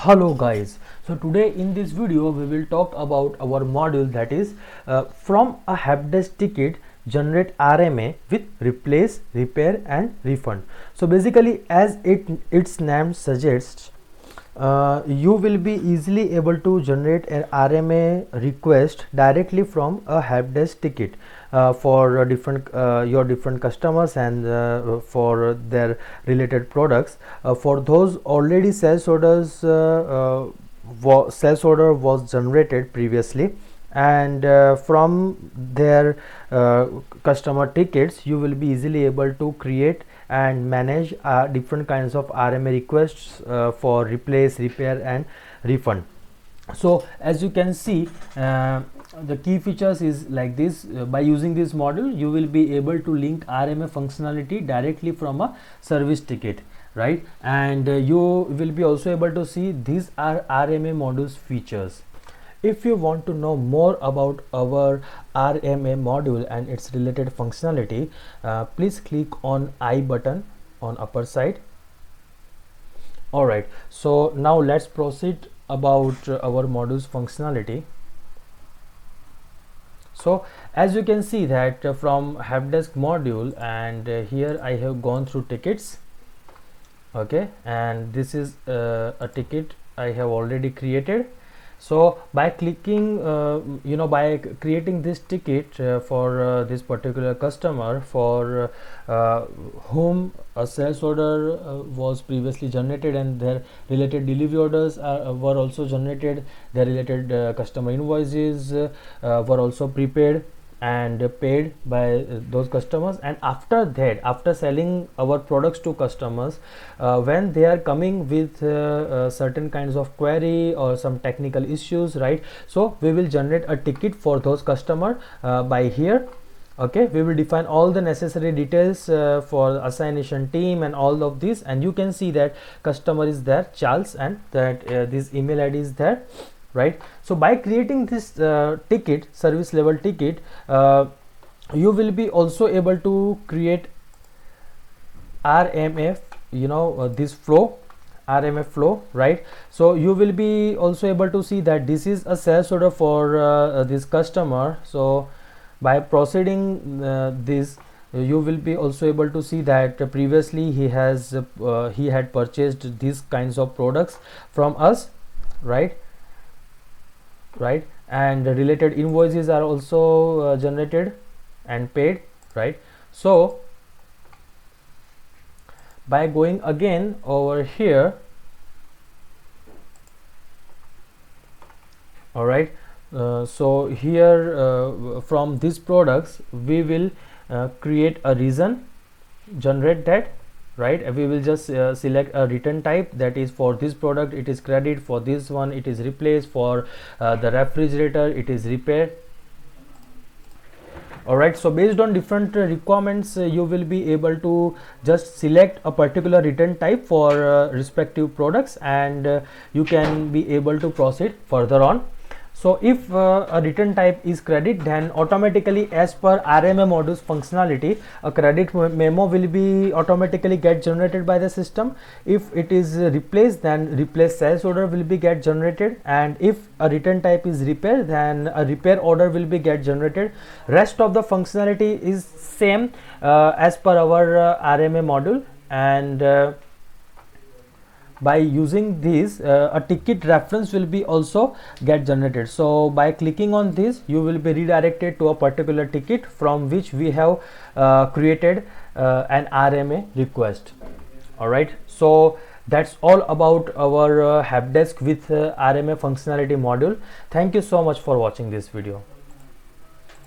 Hello guys, so today in this video we will talk about our module that is from a helpdesk ticket generate RMA with replace, repair and refund. So basically, as its name suggests, you will be easily able to generate an RMA request directly from a helpdesk ticket for your different customers and for their related products. For those already sales orders, sales order was generated previously, and from their customer tickets you will be easily able to create and manage different kinds of RMA requests for replace, repair and refund. So as you can see, the key features is like this. By using this module you will be able to link RMA functionality directly from a service ticket, right? And you will be also able to see these are RMA modules features. If you want to know more about our RMA module and its related functionality, please click on I button on upper side. Alright, so now let's proceed about our module's functionality. So as you can see that from helpdesk module, and here I have gone through tickets, okay, and this is a ticket I have already created. So by clicking by creating this ticket for this particular customer for whom a sales order was previously generated and their related delivery orders were also generated, their related customer invoices were also prepared and paid by those customers, and after that, after selling our products to customers, when they are coming with certain kinds of query or some technical issues, right? So we will generate a ticket for those customer by here. Okay, we will define all the necessary details for assignation team and all of this, and you can see that customer is there, Charles, and that this email ID is there, right? So by creating this ticket, service level ticket, you will be also able to create RMF, this flow, RMF flow, right? So you will be also able to see that this is a sales order for this customer. So by proceeding this, you will be also able to see that previously he had purchased these kinds of products from us, right? And related invoices are also generated and paid, right? So by going again over here, all right, so here from these products we will create a reason, generate that, right? We will just select a return type, that is for this product it is credit, for this one it is replace, for the refrigerator it is repair. Alright, so based on different requirements, you will be able to just select a particular return type for respective products, and you can be able to proceed further on. So if a return type is credit, then automatically as per RMA module's functionality, a credit memo will be automatically get generated by the system. If it is replaced, then replace sales order will be get generated, and if a return type is repair, then a repair order will be get generated. Rest of the functionality is same as per our RMA module, and by using this a ticket reference will be also get generated. So by clicking on this, you will be redirected to a particular ticket from which we have created an RMA request. All right, so that's all about our helpdesk with RMA functionality module. Thank you so much for watching this video.